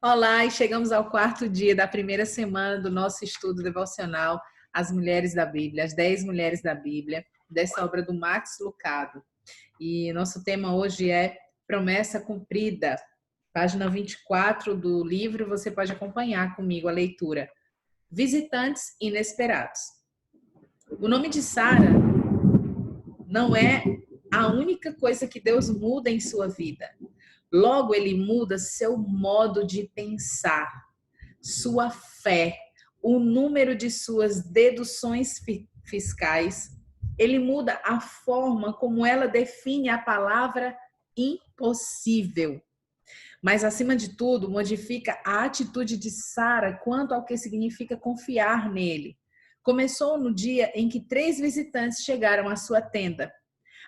Olá, e chegamos ao quarto dia da primeira semana do nosso estudo devocional As Mulheres da Bíblia, as 10 Mulheres da Bíblia, dessa obra do Max Lucado. E nosso tema hoje é Promessa Cumprida. Página 24 do livro, você pode acompanhar comigo a leitura. Visitantes Inesperados. O nome de Sara não é a única coisa que Deus muda em sua vida. Logo, ele muda seu modo de pensar, sua fé, o número de suas deduções fiscais. Ele muda a forma como ela define a palavra impossível. Mas, acima de tudo, modifica a atitude de Sara quanto ao que significa confiar nele. Começou no dia em que 3 visitantes chegaram à sua tenda.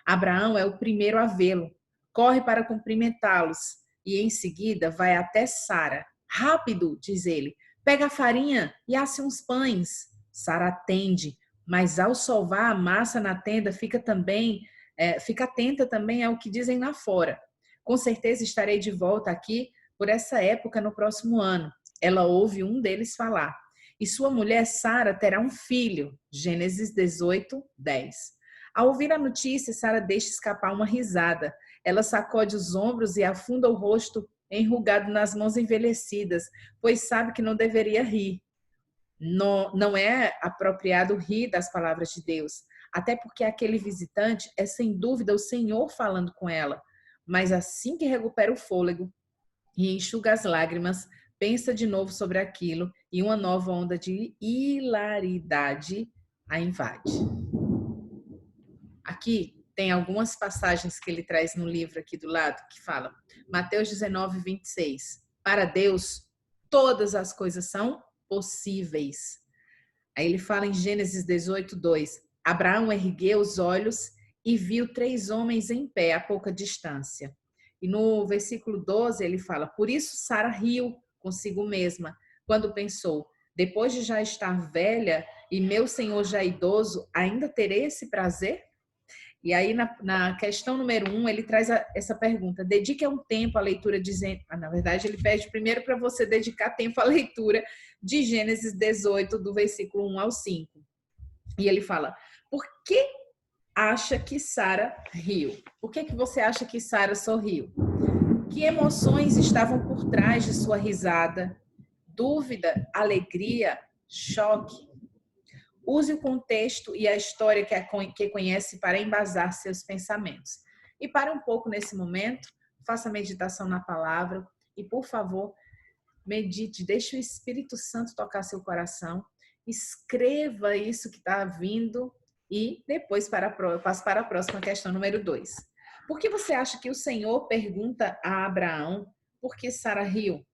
Abraão é o primeiro a vê-lo. Corre para cumprimentá-los e em seguida vai até Sara. Rápido, diz ele, pega a farinha e asse uns pães. Sara atende, mas ao sovar a massa na tenda fica atenta também ao que dizem lá fora. Com certeza estarei de volta aqui por essa época no próximo ano. Ela ouve um deles falar. E sua mulher Sara terá um filho. Gênesis 18, 10. Ao ouvir a notícia, Sara deixa escapar uma risada. Ela sacode os ombros e afunda o rosto enrugado nas mãos envelhecidas, pois sabe que não deveria rir. Não é apropriado rir das palavras de Deus, até porque aquele visitante é sem dúvida o Senhor falando com ela. Mas assim que recupera o fôlego e enxuga as lágrimas, pensa de novo sobre aquilo e uma nova onda de hilaridade a invade. Aqui tem algumas passagens que ele traz no livro aqui do lado, que falam, Mateus 19, 26. Para Deus, todas as coisas são possíveis. Aí ele fala em Gênesis 18, 2. Abraão ergueu os olhos e viu 3 homens em pé a pouca distância. E no versículo 12 ele fala, por isso Sara riu consigo mesma, quando pensou, depois de já estar velha e meu senhor já idoso, ainda terei esse prazer? E aí, na questão número 1, ele traz essa pergunta. Dedique um tempo à leitura de... Na verdade, ele pede primeiro para você dedicar tempo à leitura de Gênesis 18, do versículo 1 ao 5. E ele fala, por que acha que Sara riu? Por que você acha que Sara sorriu? Que emoções estavam por trás de sua risada? Dúvida, alegria, choque? Use o contexto e a história que conhece para embasar seus pensamentos. E para um pouco nesse momento, faça meditação na palavra e, por favor, medite, deixe o Espírito Santo tocar seu coração, escreva isso que está vindo e depois passe para a próxima questão, número 2. Por que você acha que o Senhor pergunta a Abraão por que Sara riu?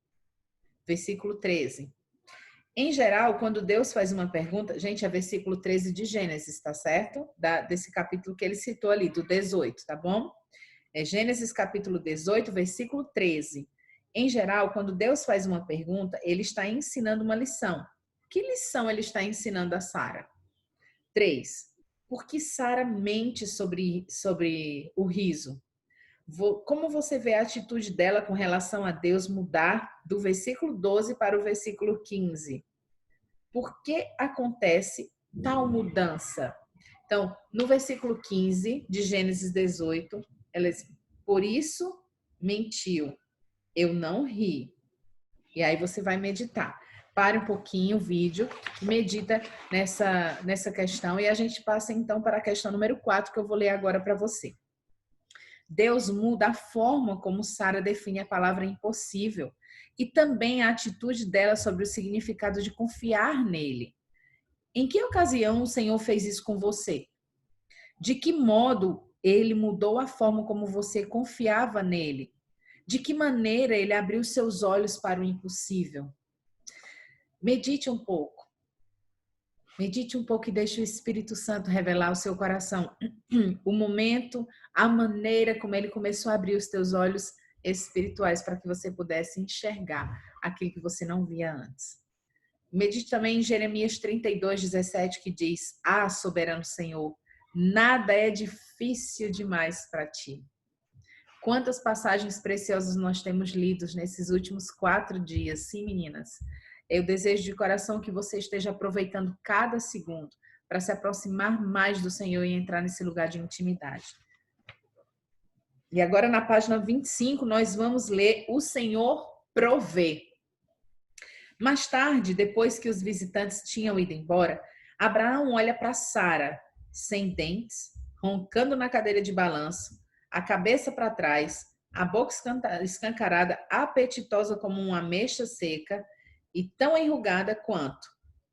Versículo 13. Em geral, quando Deus faz uma pergunta, gente, é versículo 13 de Gênesis, tá certo? Desse capítulo que ele citou ali, do 18, tá bom? É Gênesis capítulo 18, versículo 13. Em geral, quando Deus faz uma pergunta, ele está ensinando uma lição. Que lição ele está ensinando a Sara? 3. Por que Sara mente sobre o riso? Como você vê a atitude dela com relação a Deus mudar do versículo 12 para o versículo 15? Por que acontece tal mudança? Então, no versículo 15 de Gênesis 18, ela diz, por isso mentiu, eu não ri. E aí você vai meditar. Pare um pouquinho o vídeo, medita nessa questão e a gente passa então para a questão número 4, que eu vou ler agora para você. Deus muda a forma como Sara define a palavra impossível e também a atitude dela sobre o significado de confiar nele. Em que ocasião o Senhor fez isso com você? De que modo ele mudou a forma como você confiava nele? De que maneira ele abriu seus olhos para o impossível? Medite um pouco. Medite um pouco e deixe o Espírito Santo revelar o seu coração. O momento, a maneira como ele começou a abrir os teus olhos espirituais para que você pudesse enxergar aquilo que você não via antes. Medite também em Jeremias 32, 17, que diz, soberano Senhor, nada é difícil demais para ti. Quantas passagens preciosas nós temos lidos nesses últimos 4 dias, sim, meninas? Eu desejo de coração que você esteja aproveitando cada segundo para se aproximar mais do Senhor e entrar nesse lugar de intimidade. E agora na página 25 nós vamos ler O Senhor provê. Mais tarde, depois que os visitantes tinham ido embora, Abraão olha para Sara, sem dentes, roncando na cadeira de balanço, a cabeça para trás, a boca escancarada, apetitosa como uma ameixa seca e tão enrugada quanto,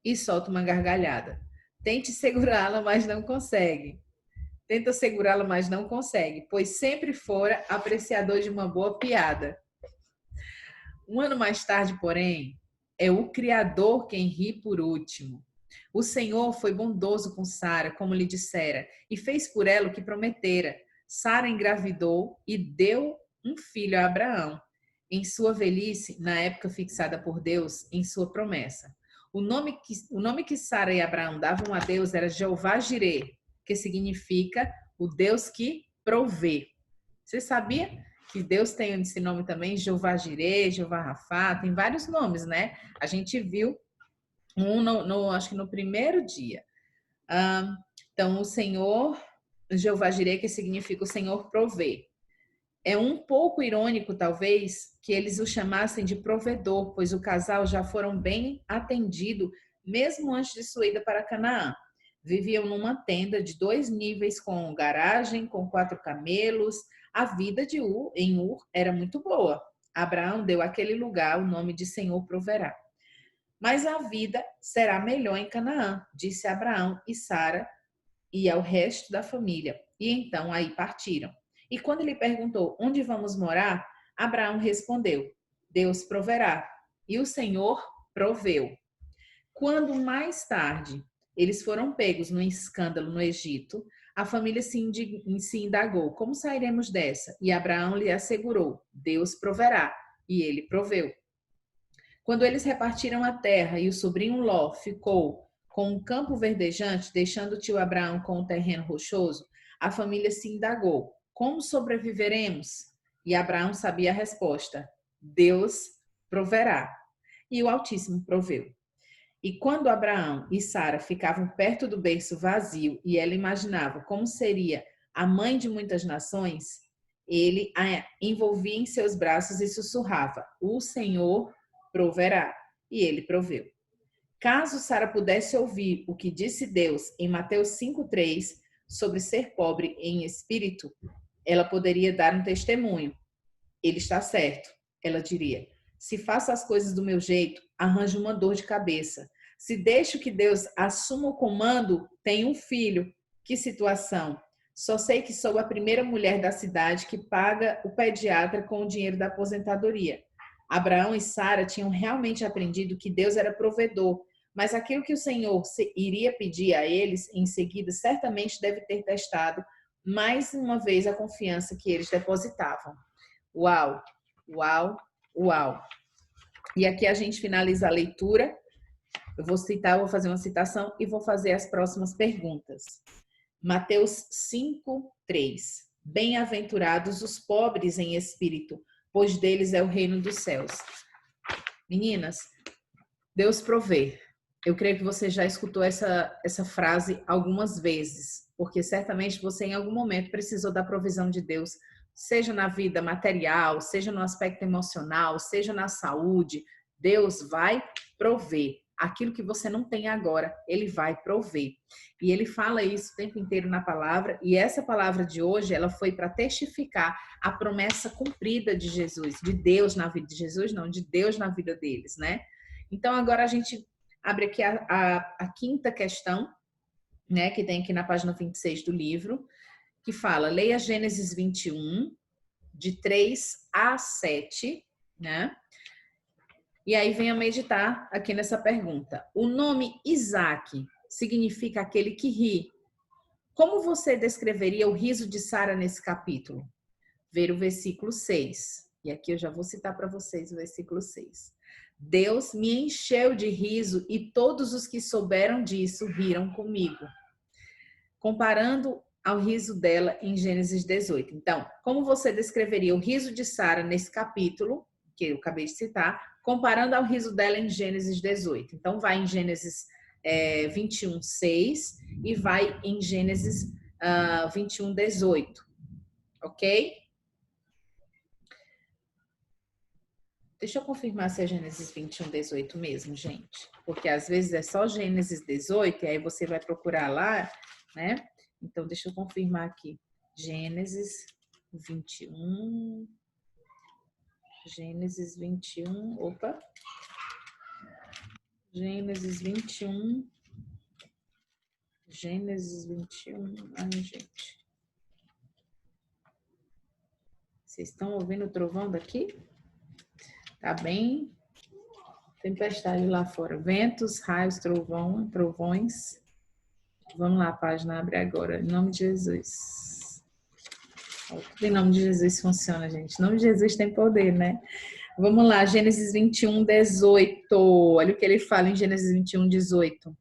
e solta uma gargalhada. Tente segurá-la, mas não consegue. Tenta segurá-la, mas não consegue, pois sempre fora apreciador de uma boa piada. Um ano mais tarde, porém, é o Criador quem ri por último. O Senhor foi bondoso com Sara, como lhe dissera, e fez por ela o que prometera. Sara engravidou e deu um filho a Abraão, em sua velhice, na época fixada por Deus, em sua promessa. O nome que Sara e Abraão davam a Deus era Jeová Jireh, que significa o Deus que provê. Você sabia que Deus tem esse nome também? Jeová Jireh, Jeová Rafá, tem vários nomes, né? A gente viu acho que no primeiro dia. Então, o Senhor, Jeová Jireh, que significa o Senhor provê. É um pouco irônico, talvez, que eles o chamassem de provedor, pois o casal já foram bem atendido, mesmo antes de sua ida para Canaã. Viviam numa tenda de 2 níveis, com garagem, com 4 camelos. A vida em Ur era muito boa. Abraão deu àquele lugar o nome de Senhor proverá. Mas a vida será melhor em Canaã, disse Abraão e Sara e ao resto da família. E então aí partiram. E quando ele perguntou, onde vamos morar? Abraão respondeu, Deus proverá. E o Senhor proveu. Quando mais tarde eles foram pegos no escândalo no Egito, a família se indagou, como sairemos dessa? E Abraão lhe assegurou, Deus proverá. E ele proveu. Quando eles repartiram a terra e o sobrinho Ló ficou com um campo verdejante, deixando o tio Abraão com o terreno rochoso, a família se indagou, como sobreviveremos? E Abraão sabia a resposta, Deus proverá. E o Altíssimo proveu. E quando Abraão e Sara ficavam perto do berço vazio e ela imaginava como seria a mãe de muitas nações, ele a envolvia em seus braços e sussurrava, o Senhor proverá. E ele proveu. Caso Sara pudesse ouvir o que disse Deus em Mateus 5,3 sobre ser pobre em espírito, ela poderia dar um testemunho. Ele está certo, ela diria. Se faço as coisas do meu jeito, arranjo uma dor de cabeça. Se deixo que Deus assuma o comando, tenho um filho. Que situação! Só sei que sou a primeira mulher da cidade que paga o pediatra com o dinheiro da aposentadoria. Abraão e Sara tinham realmente aprendido que Deus era provedor, mas aquilo que o Senhor iria pedir a eles em seguida certamente deve ter testado mais uma vez a confiança que eles depositavam. Uau, uau, uau. E aqui a gente finaliza a leitura. Eu vou fazer uma citação e vou fazer as próximas perguntas. Mateus 5:3. Bem-aventurados os pobres em espírito, pois deles é o reino dos céus. Meninas, Deus provê. Eu creio que você já escutou essa frase algumas vezes, porque certamente você em algum momento precisou da provisão de Deus, seja na vida material, seja no aspecto emocional, seja na saúde. Deus vai prover. Aquilo que você não tem agora, Ele vai prover. E Ele fala isso o tempo inteiro na palavra, e essa palavra de hoje, ela foi para testificar a promessa cumprida de Jesus, de Deus na vida de Jesus, não, de Deus na vida deles, né? Então, agora a gente abre aqui a quinta questão, né, que tem aqui na página 26 do livro, que fala, leia Gênesis 21, de 3 a 7, né? E aí venha meditar aqui nessa pergunta. O nome Isaac significa aquele que ri. Como você descreveria o riso de Sara nesse capítulo? Ver o versículo 6. E aqui eu já vou citar para vocês o versículo 6. Deus me encheu de riso e todos os que souberam disso riram comigo. Comparando ao riso dela em Gênesis 18. Então, como você descreveria o riso de Sara nesse capítulo, que eu acabei de citar, comparando ao riso dela em Gênesis 18? Então, vai em Gênesis 21, 6 e vai em Gênesis 21, 18. Ok? Deixa eu confirmar se é Gênesis 21, 18 mesmo, gente. Porque às vezes é só Gênesis 18 e aí você vai procurar lá, né? Então, deixa eu confirmar aqui. Gênesis 21. Gênesis 21. Opa. Gênesis 21. Gênesis 21. Ai, gente. Vocês estão ouvindo o trovão daqui? Tá bem? Tempestade lá fora. Ventos, raios, trovões. Vamos lá, a página abre agora. Em nome de Jesus. Tudo em nome de Jesus funciona, gente. Em nome de Jesus tem poder, né? Vamos lá, Gênesis 21, 18. Olha o que ele fala em Gênesis 21, 18.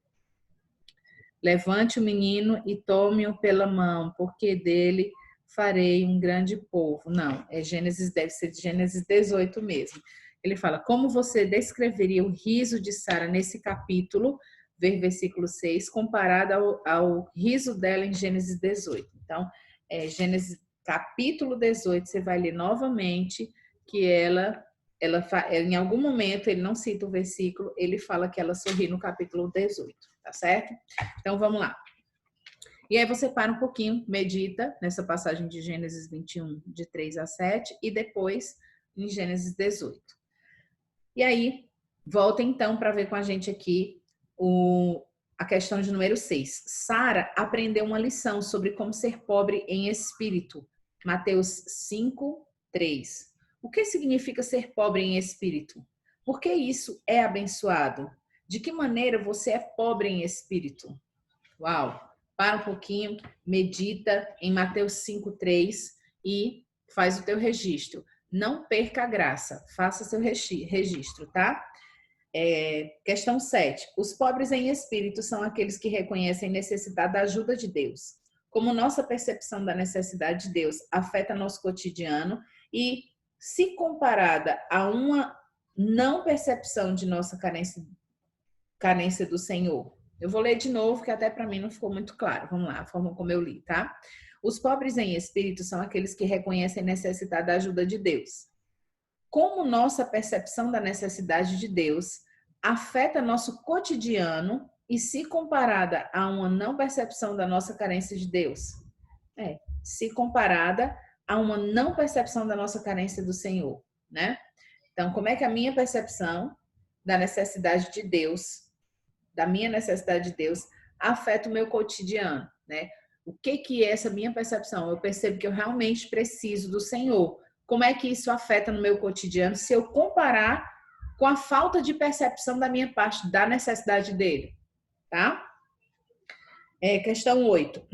Levante o menino e tome-o pela mão, porque dele farei um grande povo. Não, deve ser de Gênesis 18 mesmo. Ele fala, como você descreveria o riso de Sara nesse capítulo, ver versículo 6, comparado ao riso dela em Gênesis 18. Então, Gênesis capítulo 18, você vai ler novamente que ela em algum momento, ele não cita o versículo, ele fala que ela sorri no capítulo 18, tá certo? Então, vamos lá. E aí você para um pouquinho, medita nessa passagem de Gênesis 21, de 3 a 7, e depois em Gênesis 18. E aí, volta então para ver com a gente aqui a questão de número 6. Sara aprendeu uma lição sobre como ser pobre em espírito. Mateus 5, 3. O que significa ser pobre em espírito? Por que isso é abençoado? De que maneira você é pobre em espírito? Uau! Para um pouquinho, medita em Mateus 5, 3 e faz o teu registro. Não perca a graça, faça seu registro, tá? Questão 7. Os pobres em espírito são aqueles que reconhecem necessidade da ajuda de Deus. Como nossa percepção da necessidade de Deus afeta nosso cotidiano e, se comparada a uma não percepção de nossa carência do Senhor. Eu vou ler de novo, que até para mim não ficou muito claro. Vamos lá, a forma como eu li, tá? Os pobres em espírito são aqueles que reconhecem necessidade da ajuda de Deus. Como nossa percepção da necessidade de Deus afeta nosso cotidiano e, se comparada a uma não percepção da nossa carência de Deus? Se comparada a uma não percepção da nossa carência do Senhor, né? Então, como é que a minha percepção da necessidade de Deus, da minha necessidade de Deus, afeta o meu cotidiano, né? O que é essa minha percepção? Eu percebo que eu realmente preciso do Senhor. Como é que isso afeta no meu cotidiano se eu comparar com a falta de percepção da minha parte da necessidade dele, tá? Questão 8.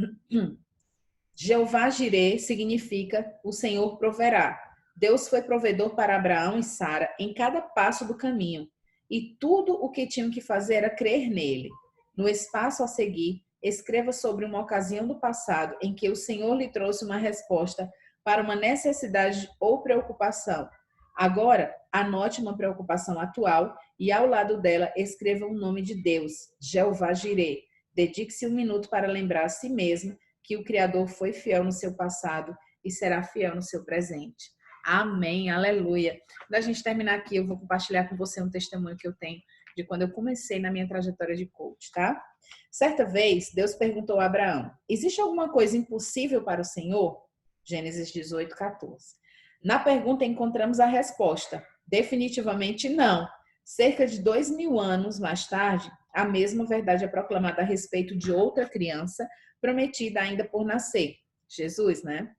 Jeová Jirê significa o Senhor proverá. Deus foi provedor para Abraão e Sara em cada passo do caminho, e tudo o que tinham que fazer era crer nele. No espaço a seguir, escreva sobre uma ocasião do passado em que o Senhor lhe trouxe uma resposta para uma necessidade ou preocupação. Agora, anote uma preocupação atual e, ao lado dela, escreva o nome de Deus, Jeová Jirê. Dedique-se um minuto para lembrar a si mesmo que o Criador foi fiel no seu passado e será fiel no seu presente. Amém, aleluia. Da gente terminar aqui, eu vou compartilhar com você um testemunho que eu tenho de quando eu comecei na minha trajetória de coach, tá? Certa vez, Deus perguntou a Abraão, existe alguma coisa impossível para o Senhor? Gênesis 18, 14. Na pergunta encontramos a resposta, definitivamente não. Cerca de 2000 anos mais tarde, a mesma verdade é proclamada a respeito de outra criança prometida ainda por nascer, Jesus, né?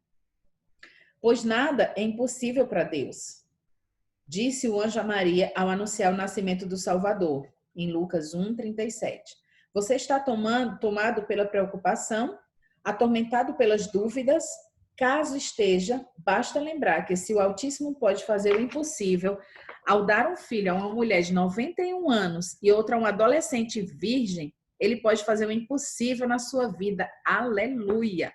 Pois nada é impossível para Deus, disse o anjo a Maria ao anunciar o nascimento do Salvador, em Lucas 1:37. Você está tomado pela preocupação, atormentado pelas dúvidas? Caso esteja, basta lembrar que se o Altíssimo pode fazer o impossível, ao dar um filho a uma mulher de 91 anos e outra a um adolescente virgem, ele pode fazer o impossível na sua vida. Aleluia!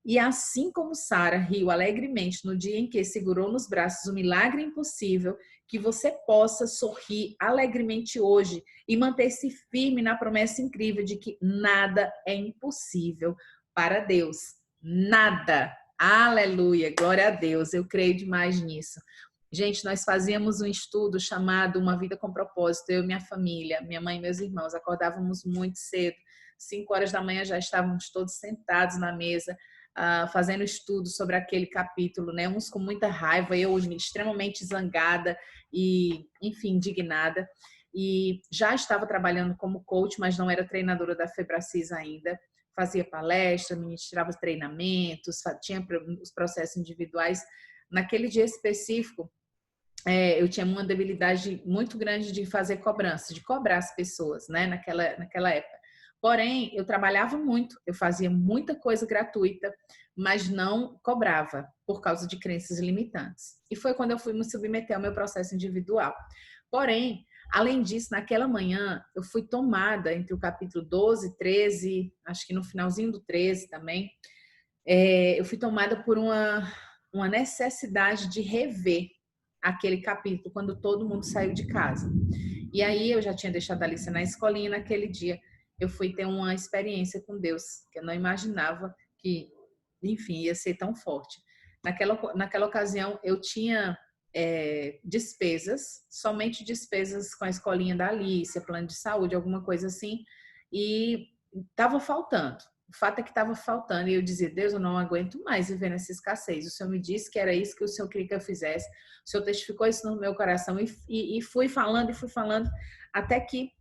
E assim como Sara riu alegremente no dia em que segurou nos braços o milagre impossível, que você possa sorrir alegremente hoje e manter-se firme na promessa incrível de que nada é impossível para Deus. Nada. Aleluia, glória a Deus. Eu creio demais nisso. Gente, nós fazíamos um estudo chamado Uma Vida com Propósito, eu e minha família, minha mãe e meus irmãos, acordávamos muito cedo, 5 horas da manhã já estávamos todos sentados na mesa, fazendo estudo sobre aquele capítulo, né? Uns com muita raiva, eu extremamente zangada e, enfim, indignada. E já estava trabalhando como coach, mas não era treinadora da Febracis ainda. Fazia palestra, ministrava treinamentos, tinha os processos individuais. Naquele dia específico, eu tinha uma debilidade muito grande de fazer cobrança, de cobrar as pessoas, né? Naquela época. Porém, eu trabalhava muito, eu fazia muita coisa gratuita, mas não cobrava por causa de crenças limitantes. E foi quando eu fui me submeter ao meu processo individual. Porém, além disso, naquela manhã, eu fui tomada entre o capítulo 12, 13, acho que no finalzinho do 13 também, eu fui tomada por uma necessidade de rever aquele capítulo quando todo mundo saiu de casa. E aí eu já tinha deixado a Alice na escolinha, naquele dia eu fui ter uma experiência com Deus, que eu não imaginava que, enfim, ia ser tão forte. Naquela ocasião eu tinha despesas, somente despesas com a escolinha da Alice, plano de saúde, alguma coisa assim, e estava faltando. O fato é que estava faltando e eu dizia, Deus, eu não aguento mais viver nessa escassez. O Senhor me disse que era isso que o Senhor queria que eu fizesse. O Senhor testificou isso no meu coração e fui falando, até que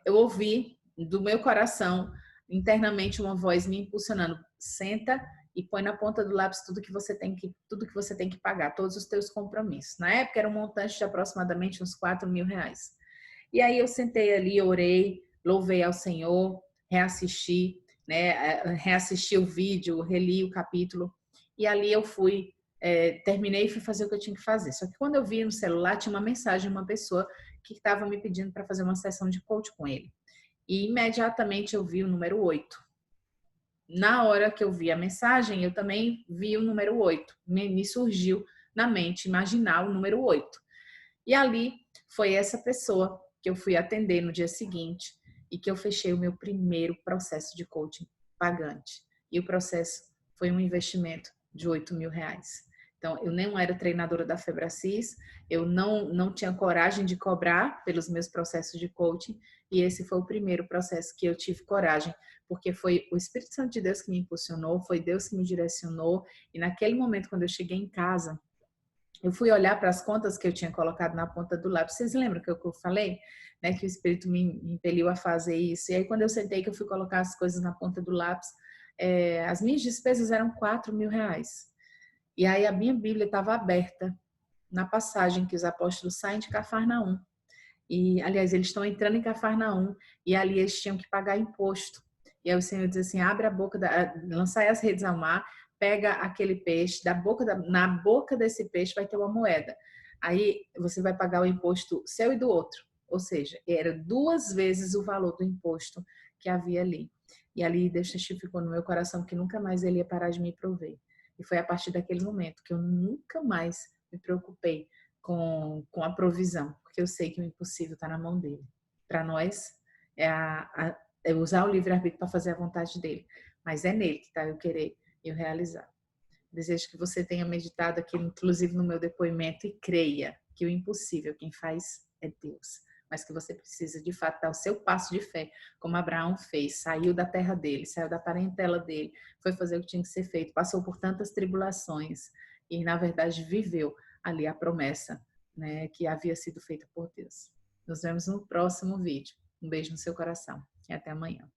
eu ouvi do meu coração internamente uma voz me impulsionando, senta e põe na ponta do lápis tudo que você tem que pagar, todos os teus compromissos. Na época era um montante de aproximadamente uns 4 mil reais. E aí eu sentei ali, orei, louvei ao Senhor, reassisti, né? Reassisti o vídeo, reli o capítulo e ali eu fui, terminei e fui fazer o que eu tinha que fazer. Só que quando eu vi no celular tinha uma mensagem de uma pessoa que estava me pedindo para fazer uma sessão de coach com ele. E imediatamente eu vi o número 8. Na hora que eu vi a mensagem, eu também vi o número 8. Me surgiu na mente imaginar o número 8. E ali foi essa pessoa que eu fui atender no dia seguinte e que eu fechei o meu primeiro processo de coaching pagante. E o processo foi um investimento de 8 mil reais. Então, eu não era treinadora da Febracis, eu não tinha coragem de cobrar pelos meus processos de coaching, e esse foi o primeiro processo que eu tive coragem, porque foi o Espírito Santo de Deus que me impulsionou, foi Deus que me direcionou, e naquele momento, quando eu cheguei em casa, eu fui olhar para as contas que eu tinha colocado na ponta do lápis. Vocês lembram que eu falei, né, que o Espírito me impeliu a fazer isso? E aí, quando eu sentei que eu fui colocar as coisas na ponta do lápis, as minhas despesas eram 4 mil reais. E aí a minha Bíblia estava aberta na passagem que os apóstolos saem de Cafarnaum. E, aliás, eles estão entrando em Cafarnaum e ali eles tinham que pagar imposto. E aí o Senhor diz assim, abre a boca, lançai as redes ao mar, pega aquele peixe, na boca desse peixe vai ter uma moeda. Aí você vai pagar o imposto seu e do outro. Ou seja, era 2 vezes o valor do imposto que havia ali. E ali Deus testificou no meu coração que nunca mais ele ia parar de me prover. E foi a partir daquele momento que eu nunca mais me preocupei com a provisão, porque eu sei que o impossível está na mão dele. Para nós, é usar o livre-arbítrio para fazer a vontade dele, mas é nele que está eu querer e eu realizar. Desejo que você tenha meditado aqui, inclusive no meu depoimento, e creia que o impossível quem faz é Deus, mas que você precisa de fato dar o seu passo de fé, como Abraão fez, saiu da terra dele, saiu da parentela dele, foi fazer o que tinha que ser feito, passou por tantas tribulações e na verdade viveu ali a promessa, né, que havia sido feita por Deus. Nos vemos no próximo vídeo. Um beijo no seu coração e até amanhã.